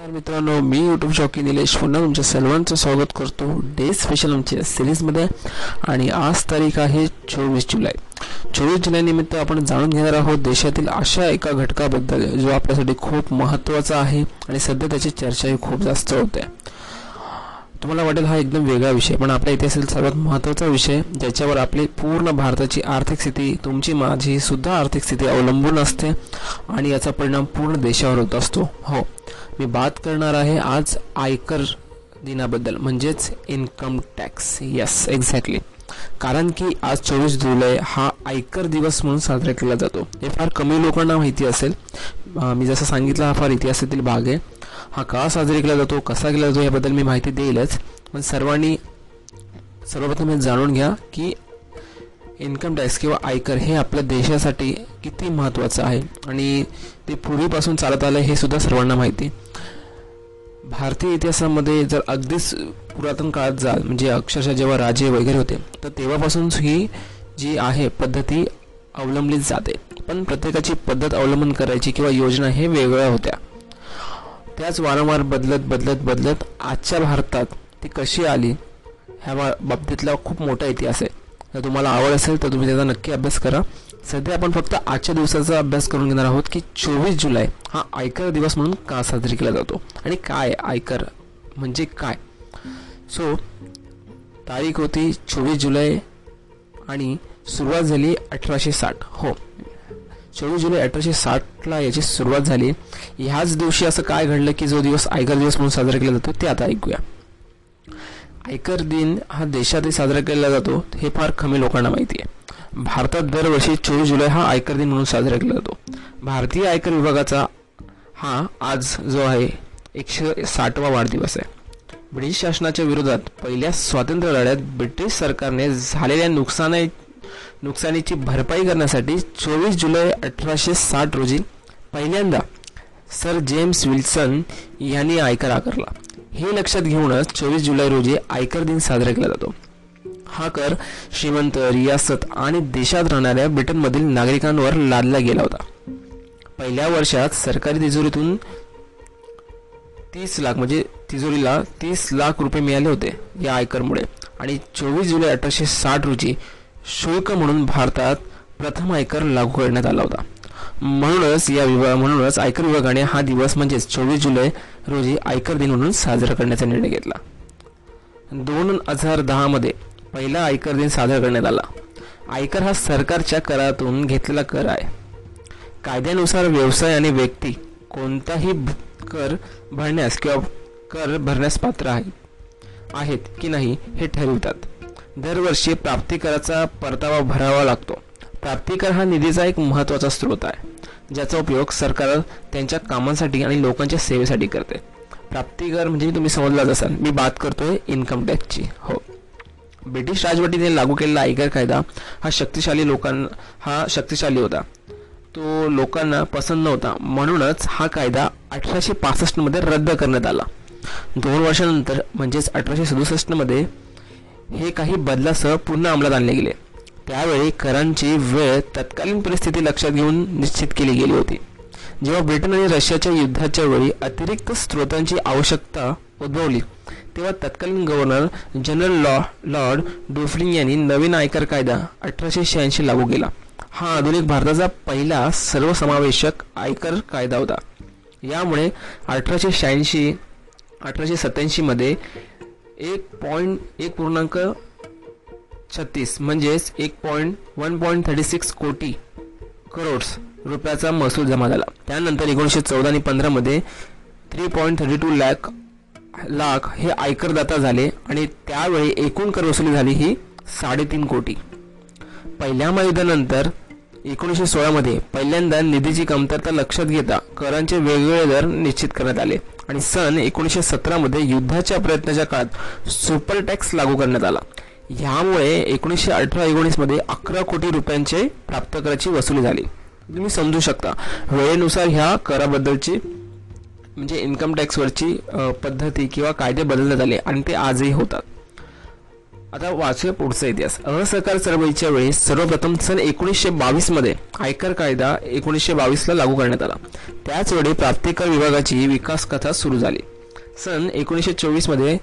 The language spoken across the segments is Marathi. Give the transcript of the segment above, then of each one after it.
नमस्कार मित्रांनो, मी यूट्यूब जॉकी निलेश पुन्हा तुमच्या सर्वांचं स्वागत करतो डे स्पेशल आमच्या सिरीजमध्ये. आणि आज तारीख आहे 24 जुलै. 24 जुलै निमित्त आपण जाणून घेणार आहोत देशातील अशा एका घटकाबद्दल जो आपल्यासाठी खूप महत्त्वाचा आहे आणि सध्या त्याची चर्चाही खूप जास्त होते. तुम्हाला वाटेल हा एकदम वेगळा विषय, पण आपल्या इतिहासातील सर्वात महत्त्वाचा विषय ज्याच्यावर आपली पूर्ण भारताची आर्थिक स्थिती, तुमची माझी सुद्धा आर्थिक स्थिती अवलंबून असते आणि याचा परिणाम पूर्ण देशावर होत असतो. हो, मी बात करणार आहे आज आयकर दिनाबद्दल, म्हणजेच इन्कम टॅक्स. Yes, exactly. कारण की आज 24 जुलै हा आयकर दिवस म्हणून साजरा केला जातो. हे फार कमी लोकांना माहिती असेल. मी जसं सांगितलं, हा फार इतिहासातील भाग आहे. हा का साजरा केला जातो, कसा केला जातो याबद्दल मी माहिती देईलच, पण सर्वप्रथम हे जाणून घ्या की इन्कम टॅक्स किंवा आयकर हे आपल्या देशासाठी किती महत्त्वाचं आहे आणि ते पूर्वीपासून चालत आलं हे सुद्धा सर्वांना माहिती. भारतीय इतिहासामध्ये जर अगदीच पुरातन काळात जाल, म्हणजे अक्षरशः जेव्हा राजे वगैरे होते, तर तेव्हापासून ही जी आहे पद्धती अवलंबली जाते. पण प्रत्येकाची पद्धत अवलंबन करायची किंवा योजना हे वेगळ्या होत्या. त्याच वारंवार बदलत आजच्या भारतात ती कशी आली ह्या बाबतीतला खूप मोठा इतिहास आहे. जर तुम्हाला आवड असेल तर तुम्ही त्याचा नक्की अभ्यास करा. सध्या आपण फक्त आजच्या दिवसाचा अभ्यास करून घेणार आहोत की 24 जुलै हा आयकर दिवस म्हणून का साजरा केला जातो आणि काय आयकर म्हणजे काय. सो तारीख होती 24 जुलै आणि सुरुवात झाली 1860. हो, 24 जुलै 1860ला याची सुरुवात झाली. ह्याच दिवशी असं काय घडलं की जो दिवस आयकर दिवस म्हणून साजरा केला जातो ते आता ऐकूया. आयकर दिन हा देशातही साजरा केला जातो हे फार कमी लोकांना माहिती आहे. भारतात दरवर्षी 24 जुलै हा आयकर दिन म्हणून साजरा केला जातो. भारतीय आयकर विभागाचा हा आज जो आहे 160वा वाढदिवस आहे. ब्रिटिश शासनाच्या विरोधात पहिल्या स्वातंत्र्य लढ्यात ब्रिटिश सरकारने झालेल्या नुकसानीची भरपाई करण्यासाठी 24 जुलै 1860 रोजी पहिल्यांदा सर जेम्स विल्सन यांनी आयकर आकारला. हे लक्षात घेऊनच 24 जुलै रोजी आयकर दिन साजरा केला जातो. हा कर श्रीमंत, रियासत आणि देशात राहणाऱ्या ब्रिटनमधील नागरिकांवर लादला गेला होता. पहिल्या वर्षात सरकारी तिजोरीतून 30 लाख म्हणजे तिजोरीला 30 लाख रुपये मिळाले होते या आयकरमुळे. आणि 24 जुलै 1860 रोजी शुल्क म्हणून भारतात प्रथम आयकर लागू करण्यात आला होता. म्हणूनच आयकर विभागाने हा दिवस म्हणजेच 24 जुलै रोजी आयकर दिन म्हणून साजरा करण्याचा निर्णय घेतला. 2010 मध्ये पहिला आयकर दिन साजरा करण्यात आला. आयकर हा सरकारच्या करातून घेतलेला कर आहे. कायद्यानुसार व्यवसाय आणि व्यक्ती कोणताही कर भरण्यास किंवा कर भरण्यास पात्र आहेत की नाही हे ठरवितात. दरवर्षी प्राप्तिकराचा परतावा भरावा लागतो. प्राप्तिकर हा निधीचा एक महत्त्वाचा स्रोत आहे ज्याचा उपयोग सरकार त्यांच्या कामांसाठी आणि लोकांच्या सेवेसाठी करते. प्राप्तिकर म्हणजे तुम्ही समजलाच असाल, मी बात करतोय इन्कम टॅक्सची. हो, ब्रिटिश राजवटीने लागू केलेला आयकर कायदा हा शक्तिशाली होता. तो लोकांना पसंत नव्हता, म्हणूनच हा कायदा 1865 मध्ये रद्द करण्यात आला. 2 वर्षानंतर म्हणजेच 1867 मध्ये हे काही बदलासह पुन्हा अंमलात आणले गेले. त्यावेळी करांची वेळ तत्कालीन परिस्थिती लक्षात घेऊन निश्चित केली गेली होती. जेव्हा ब्रिटन आणि रशियाच्या युद्धाच्या वेळी अतिरिक्त स्रोतांची आवश्यकता उद्भवली तेव्हा तत्कालीन गव्हर्नर जनरल लॉर्ड डुफलिन यांनी नवीन आयकर कायदा 1886 लागू केला. हा आधुनिक भारताचा पहिला सर्वसमावेशक आयकर कायदा होता. यामुळे 1887 मध्ये 1.36 म्हणजेच 1.36 कोटी करोड रुपयाचा महसूल जमा झाला. त्यानंतर 1914 आणि 15 मध्ये 3.32 लाख हे आयकरदाता झाले आणि त्यावेळी एकूण कर वसुली झाली ही 3.5 कोटी. पहिल्या महायुद्धानंतर 1916 मध्ये पहिल्यांदा निधीची कमतरता लक्षात घेता करांचे वेगवेगळे दर निश्चित करण्यात आले आणि सन 1917 मध्ये युद्धाच्या प्रयत्नाच्या काळात सुपर टॅक्स लागू करण्यात आला. ह्यामुळे 1918-19 मध्ये 11 कोटी रुपयांचे प्राप्तकराची वसुली झाली. तुम्ही समजू शकता वेळेनुसार ह्या कराबद्दलची म्हणजे इन्कम टॅक्सवरची पद्धती किंवा कायदे बदलण्यात आले आणि ते आजही होतात. आता वाचूया पुढचा इतिहास. असहकार चळवळीच्या वेळी सर्वप्रथम सन 1922 मध्ये आयकर कायदा 1922 ला लागू करण्यात आला. त्याच वेळी प्राप्तिकर विभागाची विकास कथा सुरू झाली. सन 1924 मध्ये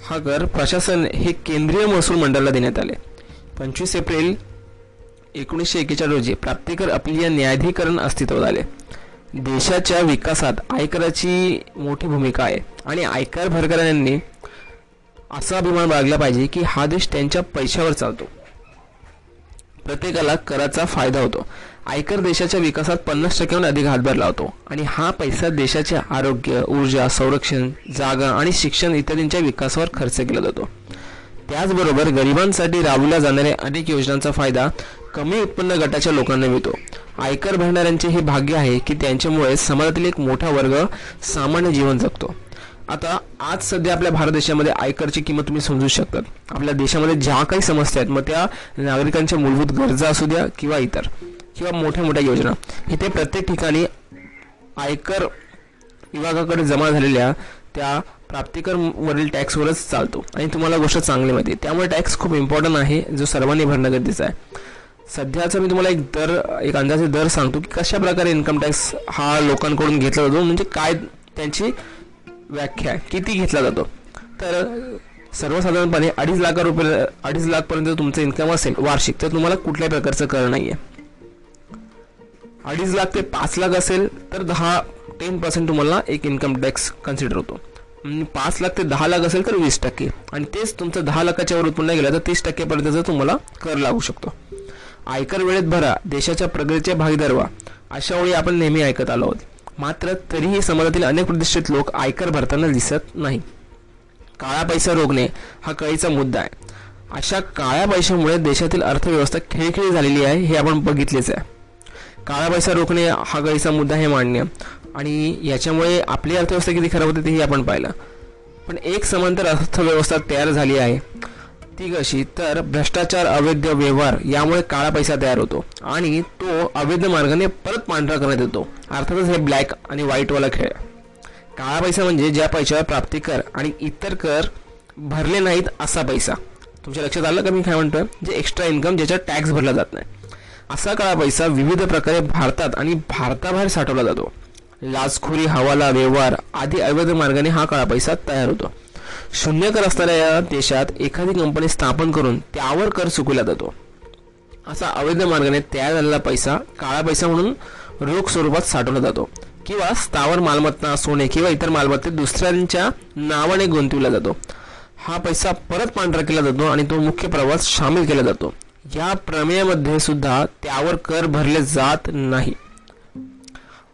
हा कर प्रशासन हे केंद्रीय महसूल मंडळाला देण्यात आले. 25 एप्रिल 1941 रोजी प्राप्तिकर अपील न्यायाधिकरण अस्तित्वात आले. देशाच्या विकासात आयकराची मोठी भूमिका आहे आणि आयकर भरकरांनी असा अभिमान बाळगला पाहिजे की हा देश त्यांच्या पैशावर चालतो. प्रत्येकाला कराचा फायदा होतो. आयकर देशाच्या विकासात 50%हून अधिक हातभार लावतो आणि हा पैसा देशाचे आरोग्य, ऊर्जा, संरक्षण, जागा आणि शिक्षण इत्यादींच्या विकासावर खर्च केला जातो. त्याचबरोबर गरिबांसाठी राबवल्या जाणाऱ्या अनेक योजनांचा फायदा कमी उत्पन्न गटाच्या लोकांना मिळतो. आयकर भरणाऱ्यांचे हे भाग्य आहे की त्यांच्यामुळे समाजातील एक मोठा वर्ग सामान्य जीवन जगतो. आता आज सध्या आपल्या भारत देशामध्ये आयकरची किंमत तुम्ही समजू शकतात. आपल्या देशामध्ये ज्या काही समस्या आहेत, मग त्या नागरिकांच्या मूलभूत गरजा असू द्या किंवा इतर किंवा मोठ्या मोठ्या योजना, इथे प्रत्येक ठिकाणी आयकर विभागाकडे जमा झालेल्या त्या प्राप्तिकर वरील टॅक्सवरच चालतो आणि तुम्हाला गोष्ट चांगली माहिती आहे. त्यामुळे टॅक्स खूप इम्पॉर्टंट आहे, जो सर्वांनी भरणं गरजेचं आहे. सध्याचा मी तुम्हाला एक अंदाजे दर सांगतो की कशा प्रकारे इन्कम टॅक्स हा लोकांकडून घेतला जातो, म्हणजे काय त्यांची व्याख्या, किती घेतला जातो. तर सर्वसाधारणपणे 2.5 लाखपर्यंत तुमचं इन्कम असेल वार्षिक, तर तुम्हाला कुठल्याही प्रकारचं कर नाही आहे. 2.5 लाख ते 5 लाख असेल तर 10% तुम्हाला एक इन्कम टॅक्स कन्सिडर होतो. 5 लाख ते 10 लाख असेल तर 20%, आणि तेच तुमचं 10 लाखाच्या वर उत्पन्न गेलं तर 30%पर्यंतचा तुम्हाला कर लागू शकतो. आयकर वेळेत भरा, देशाच्या प्रगतीचे भागीदार व्हा, अशा वेळी आपण नेहमी ऐकत आलो आहोत. मात्र तरीही समाजातील अनेक प्रतिष्ठित लोक आयकर भरताना दिसत नाही. काळा पैसा रोखणे हा कळीचा मुद्दा आहे. अशा काळ्या पैशामुळे देशातील अर्थव्यवस्था खिळखिळी झालेली आहे, हे आपण बघितलेच आहे. काळा पैसा रोखणे हा कळीचा मुद्दा हे मान्य, आणि याच्यामुळे आपली अर्थव्यवस्था किती खराब होते तेही आपण पाहिलं. पण एक समांतर अर्थव्यवस्था तयार झाली आहे, ती कशी तर भ्रष्टाचार, अवैध व्यवहार यामुळे काळा पैसा तयार होतो आणि तो अवैध मार्गाने परत पांढरा करण्यात येतो. अर्थातच हे ब्लॅक आणि व्हाईटवाला खेळ. काळा पैसा म्हणजे ज्या पैशावर प्राप्तिकर आणि इतर कर भरले नाहीत असा पैसा. तुमच्या लक्षात आलं का मी काय म्हणतोय? जे एक्स्ट्रा इन्कम ज्याच्यावर टॅक्स भरला जात नाही, असा काळा पैसा विविध प्रकारे भारतात आणि भारताबाहेर साठवला जातो. लाचखोरी, हवाला, व्यवहार आदी अवैध मार्गाने हा काळा पैसा तयार होतो. शून्य कर असणाऱ्या या देशात एखादी कंपनी स्थापन करून त्यावर कर चुकवला जातो. असा अवैध मार्गाने तयार झालेला पैसा काळा पैसा म्हणून रोख स्वरूपात साठवला जातो किंवा स्थावर मालमत्ता, सोने किंवा इतर मालमत्तेत दुसऱ्यांच्या नावाने गुंतविला जातो. हा पैसा परत पांढरा केला जातो आणि तो मुख्य प्रवाहात सामील केला जातो. या प्रमेयामध्ये सुद्धा त्यावर कर भरले जात नाही.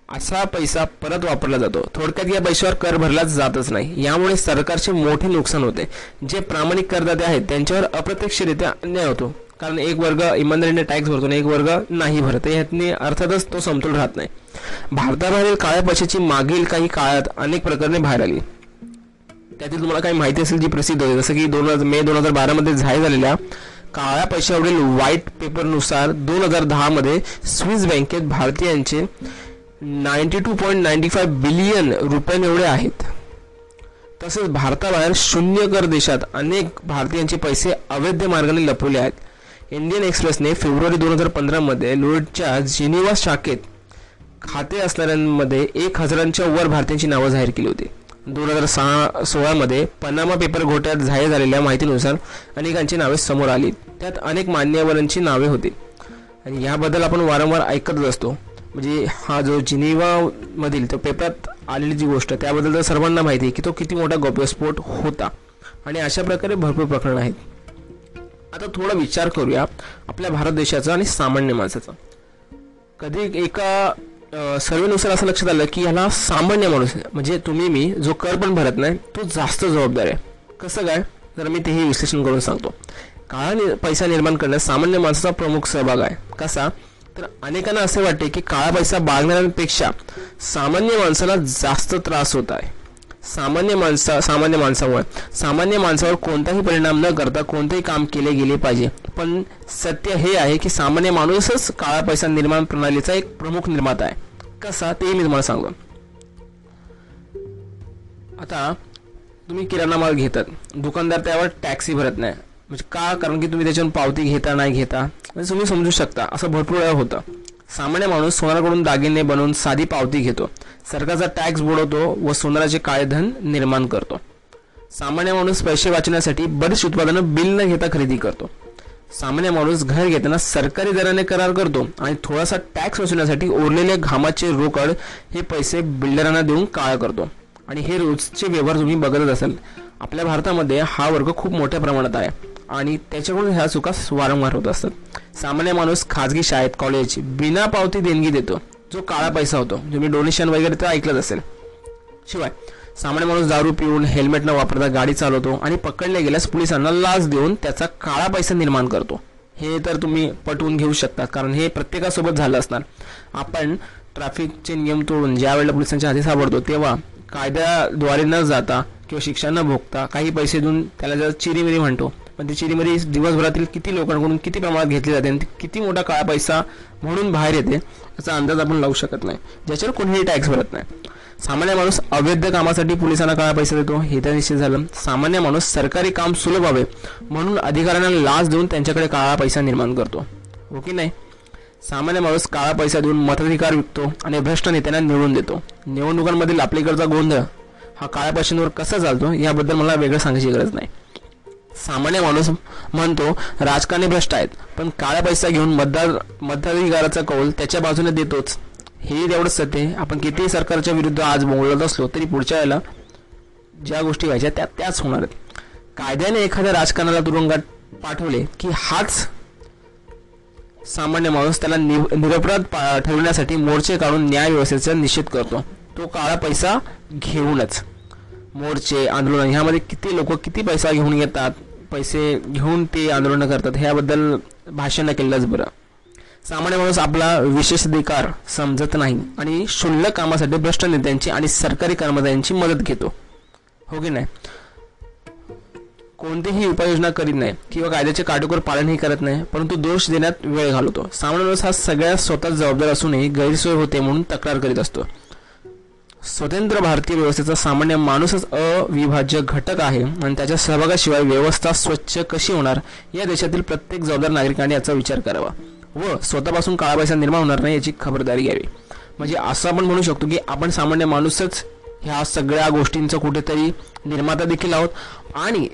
असा पैसा परत वापरला जातो. थोडक्यात या पैशावर कर भरला जातच नाही. यामुळे सरकारचे मोठे नुकसान होते. जे प्रामाणिक करदाते आहेत त्यांच्यावर अप्रत्यक्षरित्या अन्याय होतो, कारण एक वर्ग इमानदारीने टॅक्स भरतो आणि एक वर्ग नाही भरत. यातने अर्थातच तो समतोल राहत नाही. भारताबाहेरील काळ्या पैशाची मागील काही काळात अनेक प्रकरणे बाहेर आली. त्यातील तुम्हाला काही माहिती असेल जी प्रसिद्ध होती, जसं की मे 2012 मध्ये जाहीर झालेल्या काळ्या पैशावरील व्हाईट पेपरनुसार 2010 मध्ये स्विस बँकेत भारतीयांचे 92.95 बिलियन रुपये एवढे आहेत. तसेच भारताबाहेर शून्य कर देशात अनेक भारतीयांचे पैसे अवैध मार्गाने लपवले आहेत. इंडियन एक्सप्रेसने फेब्रुवारी 2015 मध्ये लोर्डच्या जिनिव्हा शाखेत खाते असणाऱ्यांमध्ये 1000च्या वर भारतीयांची नावं जाहीर केली होती. 2016 मध्ये पनामा पेपर घोटाळ्यात जाहीर झालेल्या माहितीनुसार अनेकांची नावे समोर आली. त्यात अनेक मान्यवरांची नावे होती आणि याबद्दल आपण वारंवार ऐकतच असतो. म्हणजे हा जो जिनिव्हा मधील तो पेपरात आलेली जी गोष्ट, त्याबद्दल तर सर्वांना माहिती आहे की तो किती मोठा गौप्यस्फोट होता आणि अशा प्रकारे भरपूर प्रकरणं आहेत. आता थोडा विचार करूया आपल्या भारत देशाचा आणि सामान्य माणसाचा. कधी एका सर्वेनुसार असं लक्षात आलं की ह्याला सामान्य माणूस म्हणजे तुम्ही मी जो कर पण भरत नाही तो जास्त जबाबदार आहे. कसं काय? तर मी तेही विश्लेषण करून सांगतो. काळा पैसा निर्माण करण्यात सामान्य माणसाचा प्रमुख सहभाग आहे. कसा? तर अनेकांना असे वाटते की काळा पैसा बाळगणाऱ्यांपेक्षा सामान्य माणसाला जास्त त्रास होत आहे. सामान्य माणसावर कोणताही परिणाम न करता कोणतेही काम केले गेले पाहिजे. पण सत्य हे आहे की सामान्य माणूसच काळा पैसा निर्माण प्रणालीचा एक प्रमुख निर्माता आहे. कसा? तेही मी तुम्हाला सांगतो. आता तुम्ही किराणा माल घेतात, दुकानदार त्यावर टॅक्सही भरत नाही, म्हणजे का? कारण की तुम्ही त्याच्यावरून पावती घेता नाही घेता, म्हणजे तुम्ही समजू शकता असं भरपूर वेळा होतं. सामान्य माणूस सोनाराकडून दागिने बनवून साधी पावती घेतो, सरकारचा टॅक्स बुडवतो व सोनाराचे काळे धन निर्माण करतो. सामान्य माणूस पैसे वाचवण्यासाठी बरीच उत्पादनं बिल न घेता खरेदी करतो. सामान्य माणूस घर घेताना सरकारी दराने करार करतो आणि थोडासा टॅक्स वसुलण्यासाठी उरलेले घामाचे रोकड हे पैसे बिल्डरांना देऊन काळा करतो. आणि हे रोजचे व्यवहार तुम्ही बघतच असाल. आपल्या भारतामध्ये हा वर्ग खूप मोठ्या प्रमाणात आहे आणि त्याच्याकडून ह्या चुका वारंवार होत असतात. सामान्य माणूस खाजगी शाळेत, कॉलेज बिना पावती देणगी देतो, जो काळा पैसा होतो. तुम्ही डोनेशन वगैरे तर ऐकलंच असेल. शिवाय सामान्य माणूस दारू पिऊन हेल्मेट न वापरता गाडी चालवतो आणि पकडले गेल्यास पोलिसांना लाच देऊन त्याचा काळा पैसा निर्माण करतो. हे तर तुम्ही पटवून घेऊ शकता, कारण हे प्रत्येकासोबत झालं असणार. आपण ट्रॅफिकचे नियम तोडून ज्या वेळेला पोलिसांच्या हाती सापडतो तेव्हा कायद्याद्वारे न जाता किंवा शिक्षा न भोगता काही पैसे देऊन त्याला जर चिरीमिरी म्हणतो, पण ती चिरीमिरी दिवसभरातील किती लोकांकडून किती प्रमाणात घेतली जाते आणि किती मोठा काळा पैसा म्हणून बाहेर येते याचा अंदाज आपण लावू शकत नाही, ज्याच्यावर कोणीही टॅक्स भरत नाही. सामान्य माणूस अवैध कामासाठी पोलिसांना काळा पैसा देतो, हे तर निश्चित झालं. सामान्य माणूस सरकारी काम सुलभ व्हावे म्हणून अधिकाऱ्यांना लाच देऊन त्यांच्याकडे काळा पैसा निर्माण करतो, हो की नाही? सामान्य माणूस काळा पैसा देऊन मताधिकार विकतो आणि भ्रष्ट नेत्यांना निवडून देतो. निवडणुकांमधील आपलीकडचा गोंधळ हा काळ्या पैशांवर कसा चालतो याबद्दल मला वेगळं सांगायची गरज नाही. सामान्य माणूस म्हणतो राजकारणी भ्रष्ट आहेत, पण काळा पैसा घेऊन मताधिकाराचा कौल त्याच्या बाजूने देतोच. हे तेवढंच सत्य आहे. आपण कितीही सरकारच्या विरुद्ध आज बोलत असलो तरी पुढच्या वेळेला ज्या गोष्टी व्हायच्या त्याच होणार आहेत. कायद्याने एखाद्या राजकारणाला तुरुंगात पाठवले की हाच सामान्य माणूस त्याला निरपराध ठरवण्यासाठी मोर्चे काढून न्याय व्यवस्थेचा निषेध करतो, तो काळा पैसा घेऊनच. मोर्चे, आंदोलन ह्यामध्ये किती लोक किती पैसा घेऊन येतात, पैसे घेऊन ते आंदोलन करतात, ह्याबद्दल भाषण केलंच बरं. सामान्य माणूस आपला विशेषाधिकार समजत नाही आणि क्षुल्लक कामासाठी भ्रष्ट नेत्यांची आणि सरकारी कर्मचाऱ्यांची मदत घेतो, हो की नाही? कोणतीही उपाययोजना करीत नाही किंवा कायद्याचे काटेकोर पालनही करत नाही, परंतु दोष देण्यात वेळ घालवतो. सामान्य माणूस हा सगळ्यात स्वतःच जबाबदार असूनही गैरसोय होते म्हणून तक्रार करीत असतो. स्वतंत्र भारतीय व्यवस्थेचा सामान्य माणूसच अविभाज्य घटक आहे आणि त्याच्या सहभागाशिवाय व्यवस्था स्वच्छ कशी होणार या देशातील प्रत्येक जबाबदार नागरिकांनी याचा विचार करावा व स्वतःपासून काळा पैसा निर्माण होणार नाही याची खबरदारी घ्यावी. म्हणजे असं आपण म्हणू शकतो की आपण सामान्य माणूसच ह्या सगळ्या गोष्टींचा कुठेतरी निर्माता देखील आहोत आणि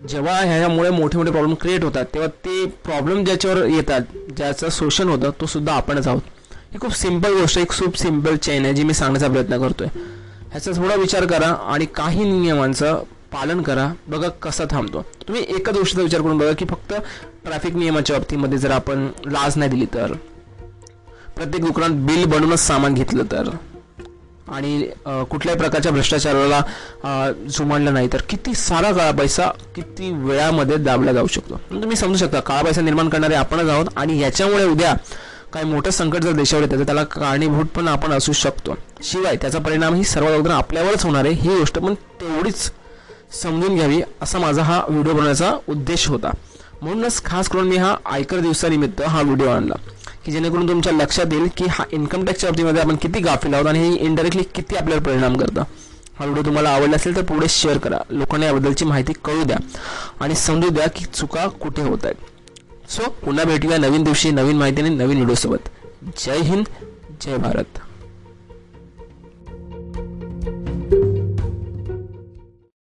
जेव्हा ह्यामुळे मोठे मोठे प्रॉब्लेम क्रिएट होतात तेव्हा ते प्रॉब्लेम ज्याच्यावर येतात, ज्याचं शोषण होतं, तो सुद्धा आपणच आहोत. ही खूप सिंपल गोष्ट आहे, खूप सिंपल चेन आहे जी मी सांगण्याचा प्रयत्न करतोय. ह्याचा थोडा विचार करा आणि काही नियमांचं पालन करा, बघा कसं थांबतो. तुम्ही एकच गोष्टीचा विचार करून बघा की फक्त ट्रॅफिक नियमाच्या बाबतीमध्ये जर आपण लाच नाही दिली तर, प्रत्येक दुकानात बिल बनवूनच सामान घेतलं तर आणि कुठल्याही प्रकारच्या भ्रष्टाचाराला जुमानलं नाही तर किती सारा काळा पैसा किती वेळामध्ये दाबला जाऊ शकतो. तुम्ही समजू शकता काळा पैसा निर्माण करणारे आपणच आहोत आणि याच्यामुळे उद्या काही मोठं संकट जर देशावर येतं तर त्याला कारणीभूत पण आपण असू शकतो. शिवाय त्याचा परिणामही सर्वात अगोदर आपल्यावरच होणार आहे, ही गोष्ट पण तेवढीच समजून घ्यावी असा माझा हा व्हिडिओ बनवण्याचा उद्देश होता. म्हणूनच खास करून मी हा आयकर दिवसानिमित्त हा व्हिडिओ आणला की जेणेकरून तुमच्या लक्षात येईल की हा इन्कम टॅक्सच्या बाबतीमध्ये आपण किती गाफील आहोत आणि हे इनडायरेक्टली किती आपल्याला परिणाम करतं. हा व्हिडिओ तुम्हाला आवडला असेल तर पुढे शेअर करा, लोकांना याबद्दलची माहिती कळू द्या आणि समजू द्या की चुका कुठे होत आहेत. सो पुन्हा भेटूया नवीन दिवशी, नवीन माहिती आणि नवीन व्हिडिओसोबत. जय हिंद, जय भारत.